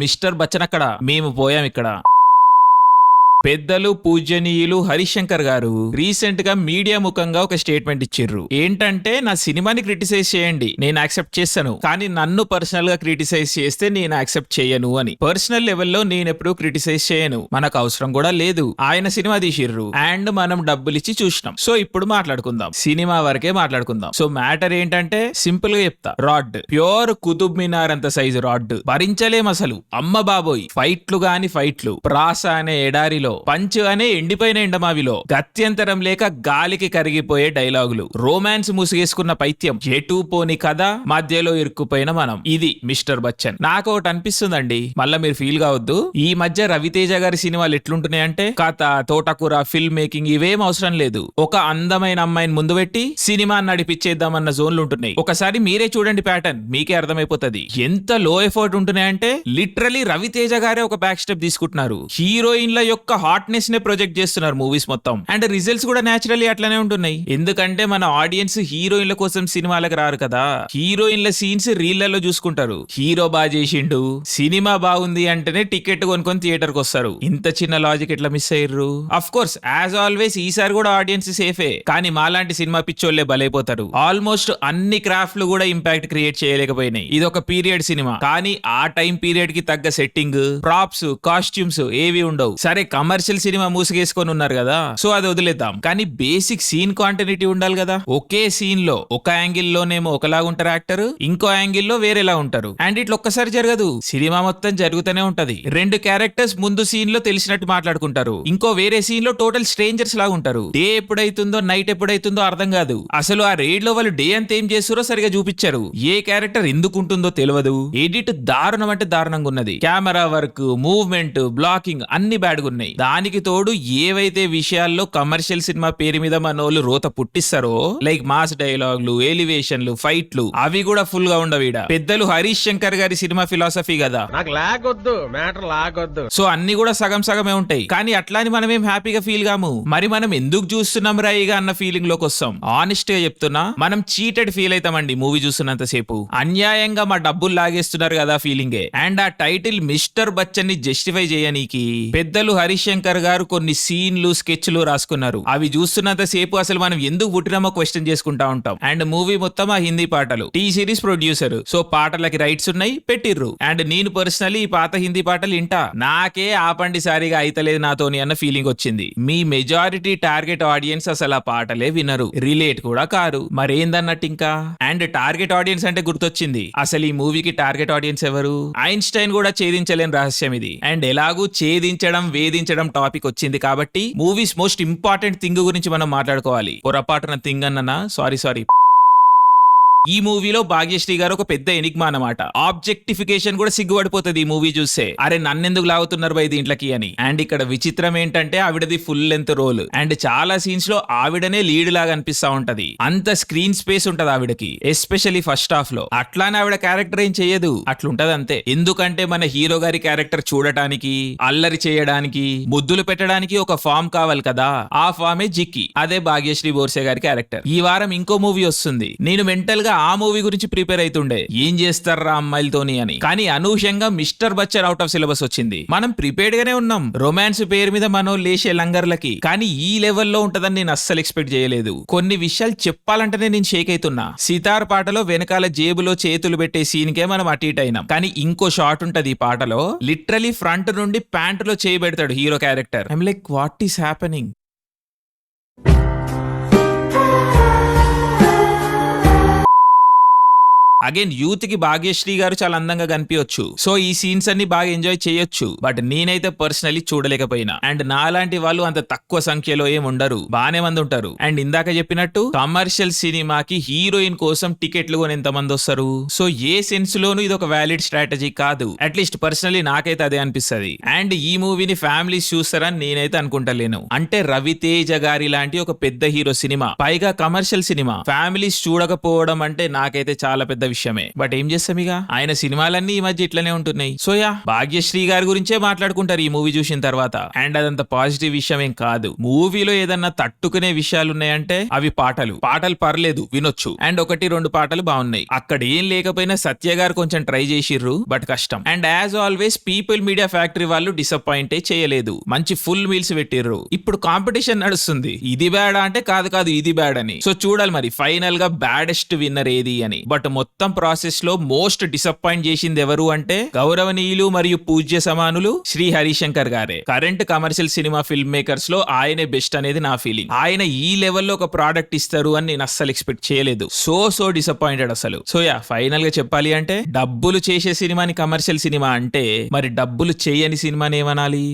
Mister Bachchan అక్కడ, మేము పోయాం ఇక్కడ. పెద్దలు పూజనీయులు హరిశంకర్ గారు రీసెంట్ గా మీడియా ముఖంగా ఒక స్టేట్మెంట్ ఇచ్చిర్రు. ఏంటంటే, నా సినిమాని క్రిటిసైజ్ చేయండి, నేను యాక్సెప్ట్ చేస్తాను, కానీ నన్ను పర్సనల్ గా క్రిటిసైజ్ చేస్తే నేను యాక్సెప్ట్ చేయను అని. పర్సనల్ లెవెల్లో నేను ఎప్పుడు క్రిటిసైజ్ చేయను, మనకు అవసరం కూడా లేదు. ఆయన సినిమా తీసిర్రు అండ్ మనం డబ్బులు ఇచ్చి చూసినాం. సో ఇప్పుడు మాట్లాడుకుందాం, సినిమా వరకే మాట్లాడుకుందాం. సో మ్యాటర్ ఏంటంటే సింపుల్ గా చెప్తా. రాడ్, ప్యూర్ కుతుబ్ మినార్ అంత సైజు రాడ్, భరించలేం అసలు. అమ్మ బాబోయ్, ఫైట్లు గాని ఫైట్లు, ప్రాస అనే ఎడారిలో, పంచ్ అనే ఎండిపోయిన ఎండమావిలో, గత్యంతరం లేక గాలికి కరిగిపోయే డైలాగులు, రొమాన్స్ ముసుగేసుకున్న పైత్యం, ఎటూ పోని కథ, మధ్యలో ఇరుక్కుపోయిన మనం. ఇది మిస్టర్ బచ్చన్. నాకు ఒకటి అనిపిస్తుందండి, మళ్ళా మీరు ఫీల్ కావద్దు. ఈ మధ్య రవితేజ గారి సినిమాలు ఎట్లుంటున్నాయంటే, కథ, తోటకూర, ఫిల్మ్ మేకింగ్ ఇవేం అవసరం లేదు. ఒక అందమైన అమ్మాయిని ముందు పెట్టి సినిమా నడిపించేద్దామన్న జోన్లు ఉంటున్నాయి. ఒకసారి మీరే చూడండి ప్యాటర్న్, మీకే అర్థమైపోతుంది. ఎంత లో ఎఫర్ట్ ఉంటున్నాయంటే, లిటరలీ రవితేజ గారే ఒక బ్యాక్ స్టెప్ తీసుకుంటున్నారు. హీరోయిన్ల యొక్క హాట్నెస్ నే ప్రొజెక్ట్ చేస్తున్నారు మూవీస్ మొత్తం. అండ్ రిజల్ట్స్ కూడా నేచురల్లీ అట్లనే ఉంటున్నాయి. ఎందుకంటే మన ఆడియన్స్ హీరోయిన్ల కోసం సినిమాలకు రారు కదా, హీరోయిన్ల సీన్స్ రీళ్లలో చూసుకుంటారు. హీరో బాగా చేసిండు, సినిమా బాగుంది అంటేనే టికెట్ కొనుక్కొని థియేటర్ కి వస్తారు. ఇంత చిన్న లాజిక్ ఎట్లా మిస్ అయ్యారు? అఫ్ కోర్స్ యాజ్ ఆల్వేస్ ఈసారి కూడా ఆడియన్స్ సేఫే, కానీ మాలాంటి సినిమా పిచ్చోళ్లే బలైపోతారు. ఆల్మోస్ట్ అన్ని క్రాఫ్ట్లు కూడా ఇంపాక్ట్ క్రియేట్ చేయలేకపోయినాయి. ఇది ఒక పీరియడ్ సినిమా, కానీ ఆ టైం పీరియడ్ కి తగ్గ సెట్టింగ్, ప్రాప్స్, కాస్ట్యూమ్స్ ఏవి ఉండవు. సరే కమర్షియల్ సినిమా మూసుగేసుకొని ఉన్నారు కదా, సో అది వదిలేద్దాం. కానీ బేసిక్ సీన్ కాంటిన్యూటీ ఉండాలి కదా. ఒకే సీన్ లో ఒక యాంగిల్ లోనేమో ఒకలాగా ఉంటారు యాక్టర్, ఇంకో యాంగిల్ లో వేరేలా ఉంటారు. అండ్ ఇట్లా ఒక్కసారి జరగదు, సినిమా మొత్తం జరుగుతూనే ఉంటది. రెండు క్యారెక్టర్స్ ముందు సీన్ లో తెలిసినట్టు మాట్లాడుకుంటారు, ఇంకో వేరే సీన్ లో టోటల్ స్ట్రేంజర్స్ లాగా ఉంటారు. డే ఎప్పుడైతుందో నైట్ ఎప్పుడైతుందో అర్థం కాదు. అసలు ఆ రైడ్ లో వాళ్ళు డే అంతా ఏం చేస్తారో సరిగా చూపించారు. ఏ క్యారెక్టర్ ఎందుకు ఉంటుందో తెలియదు. ఎడిట్ దారుణం అంటే దారుణంగా ఉన్నది. కెమెరా వర్క్, మూవ్మెంట్, బ్లాకింగ్ అన్ని బ్యాడ్ గా ఉన్నాయి. దానికి తోడు ఏవైతే విషయాల్లో కమర్షియల్ సినిమా పేరు మీద మనోళ్ళు రోత పుట్టిస్తారో, లైక్ మాస్ డైలాగులు, ఎలివేషన్లు, ఫైట్లు, అవి కూడా ఫుల్ గా ఉండవీడ. పెద్దలు హరీష్ శంకర్ గారి సినిమా ఫిలాసఫీ కదా, నాకు లాగొద్దు, మ్యాటర్ లాగొద్దు. సో అన్ని కూడా సగం సగమే ఉంటాయి. కానీ అట్లాని మనం ఏం హ్యాపీగా ఫీల్ కాము. మరి మనం ఎందుకు చూస్తున్నాం రాయిగా అన్న ఫీలింగ్ లోకి వస్తాం. ఆనెస్ట్ గా చెప్తున్నా, మనం చీటెడ్ ఫీల్ అవుతామండి మూవీ చూస్తున్నంత సేపు. అన్యాయంగా మా డబ్బులు లాగేస్తున్నారు కదా ఫీలింగే. అండ్ ఆ టైటిల్ మిస్టర్ బచ్చన్ ని జస్టిఫై చేయనీకి పెద్దలు హరీష్ శంకర్ గారు కొన్ని సీన్లు, స్కెచ్లు రాసుకున్నారు. అవి చూస్తున్నంత సేపు అసలు మనం ఎందుకు పుట్టినామో క్వశ్చన్ చేసుకుంటా ఉంటాం. అండ్ మూవీ మొత్తం ఆ హిందీ పాటలు. టీ సిరీస్ ప్రొడ్యూసర్, సో పాటలకి రైట్స్ ఉన్నాయి, పెట్టిర్రు. అండ్ నేను పర్సనలీ ఈ పాత హిందీ పాటలు ఇంటా. నాకే ఆపండి సారిగా అయితలేదు నాతోని అన్న ఫీలింగ్ వచ్చింది. మీ మెజారిటీ టార్గెట్ ఆడియన్స్ అసలు ఆ పాటలే వినరు, రిలేట్ కూడా కారు. మరేందన్నట్టు ఇంకా. అండ్ టార్గెట్ ఆడియన్స్ అంటే గుర్తొచ్చింది, అసలు ఈ మూవీకి టార్గెట్ ఆడియన్స్ ఎవరు? ఐన్స్టైన్ కూడా ఛేదించలేని రహస్యం ఇది. అండ్ ఎలాగూ ఛేదించడం, వేధించడం టాపిక్ వచ్చింది కాబట్టి మూవీస్ మోస్ట్ ఇంపార్టెంట్ థింగ్ గురించి మనం మాట్లాడుకోవాలి. పొరపాటున థింగ్ అన్ననా, సారీ. ఈ మూవీలో భాగ్యశ్రీ గారు ఒక పెద్ద ఎనిగ్మా అన్నమాట. ఆబ్జెక్టిఫికేషన్ కూడా సిగ్గుపడిపోతుంది ఈ మూవీ చూస్తే. అరే నన్నెందుకు లాగుతున్నారు బై దీంట్లకి అని. అండ్ ఇక్కడ విచిత్రం ఏంటంటే ఆవిడది ఫుల్ లెంత్ రోల్. అండ్ చాలా సీన్స్ లో ఆవిడనే లీడ్ లాగా అనిపిస్తా ఉంటది. అంత స్క్రీన్ స్పేస్ ఉంటది ఆవిడకి, ఎస్పెషల్లీ ఫస్ట్ హాఫ్ లో. అట్లానే ఆవిడ క్యారెక్టర్ ఏం చేయదు, అట్లుంటది అంతే. ఎందుకంటే మన హీరో గారి క్యారెక్టర్ చూడటానికి, అల్లరి చేయడానికి, ముద్దులు పెట్టడానికి ఒక ఫామ్ కావాలి కదా. ఆ ఫామే జిక్కి, అదే భాగ్యశ్రీ బోర్సే గారి క్యారెక్టర్. ఈ వారం ఇంకో మూవీ వస్తుంది. నేను మెంటల్ గా ఆ మూవీ గురించి ప్రిపేర్ అవుతుండే, ఏం చేస్తారా అమ్మాయిలతోని అని. కానీ అనూహ్యంగా mister Bachchan out of syllabus వచ్చింది. మనం ప్రిపేర్డ్ గానే ఉన్నాం రొమాన్స్ పేరు మీద మనం లేచే లంగర్లకి, కానీ ఈ లెవెల్లో ఉంటదని నేను అస్సలు ఎక్స్పెక్ట్ చేయలేదు. కొన్ని విషయాలు చెప్పాలంటేనే నేను షేక్ అవుతున్నా. సితార్ పాటలో వెనకాల జేబులో చేతులు పెట్టే సీన్ కే మనం అటు ఇటు అయినాం. కానీ ఇంకో షాట్ ఉంటది ఈ పాటలో, లిటరలీ ఫ్రంట్ నుండి ప్యాంట్ లో చేయి పెడతాడు hero character. I'm like what is happening? Again youth కి భాగ్యశ్రీ గారు చాలా అందంగా కనిపించవచ్చు, సో ఈ సీన్స్ అన్ని బాగా ఎంజాయ్ చేయొచ్చు. బట్ నేనైతే పర్సనలీ చూడలేకపోయినా. అండ్ నాలాంటి వాళ్ళు అంత తక్కువ సంఖ్యలో ఏం ఉండరు, బానే మంది ఉంటారు. అండ్ ఇందాక చెప్పినట్టు కమర్షియల్ సినిమాకి హీరోయిన్ కోసం టికెట్లు కొని ఎంత మంది వస్తారు. సో ఏ సెన్స్ లోనూ ఇది ఒక వ్యాలిడ్ స్ట్రాటజీ కాదు. అట్లీస్ట్ పర్సనలీ నాకైతే అదే అనిపిస్తుంది. అండ్ ఈ మూవీని ఫ్యామిలీస్ చూస్తారని నేనైతే అనుకుంటలేను. అంటే రవితేజ గారి లాంటి ఒక పెద్ద హీరో సినిమా, పైగా కమర్షియల్ సినిమా, ఫ్యామిలీస్ చూడకపోవడం అంటే నాకైతే చాలా పెద్ద విషయమే. బట్ ఏం చేస్తాం ఇక, ఆయన సినిమాలన్నీ ఈ మధ్య ఇట్లనే ఉంటున్నాయి. సోయా భాగ్యశ్రీ గారి గురించే మాట్లాడుకుంటారు ఈ మూవీ చూసిన తర్వాత. అండ్ అదంత పాజిటివ్ విషయం ఏం కాదు. మూవీలో ఏదన్నా తట్టుకునే విషయాలు ఉన్నాయంటే అవి పాటలు పర్లేదు వినొచ్చు. అండ్ 1-2 పాటలు బాగున్నాయి. అక్కడ ఏం లేకపోయినా సత్య గారు కొంచెం ట్రై చేసిర్రు, బట్ కష్టం. And as always people media factory వాళ్ళు డిసప్పాయింట్ చేయలేదు. మంచి ఫుల్ మీల్స్ పెట్టిర్రు. ఇప్పుడు కాంపిటీషన్ నడుస్తుంది, ఇది బ్యాడ్ అంటే కాదు ఇది బ్యాడ్ అని. సో చూడాలి మరి ఫైనల్ గా బ్యాడెస్ట్ విన్నర్ ఏది అని. బట్ మొత్తం ప్రాసెస్ లో మోస్ట్ డిసప్పాయింట్ చేసింది ఎవరు అంటే గౌరవనీయులు మరియు పూజ్య సమానులు శ్రీ హరిశంకర్ గారే. Current commercial cinema film makers లో ఆయనే బెస్ట్ అనేది నా ఫీలింగ్. ఆయన ఈ లెవెల్లో ఒక ప్రోడక్ట్ ఇస్తారు అని నేను అస్సలు ఎక్స్పెక్ట్ చేయలేదు. సో డిసప్పాయింటెడ్ అసలు. సో యా ఫైనల్ గా చెప్పాలి అంటే డబ్బులు చేసే సినిమాని కమర్షియల్ సినిమా అంటే మరి డబ్బులు చేయని సినిమాని ఏమనాలి?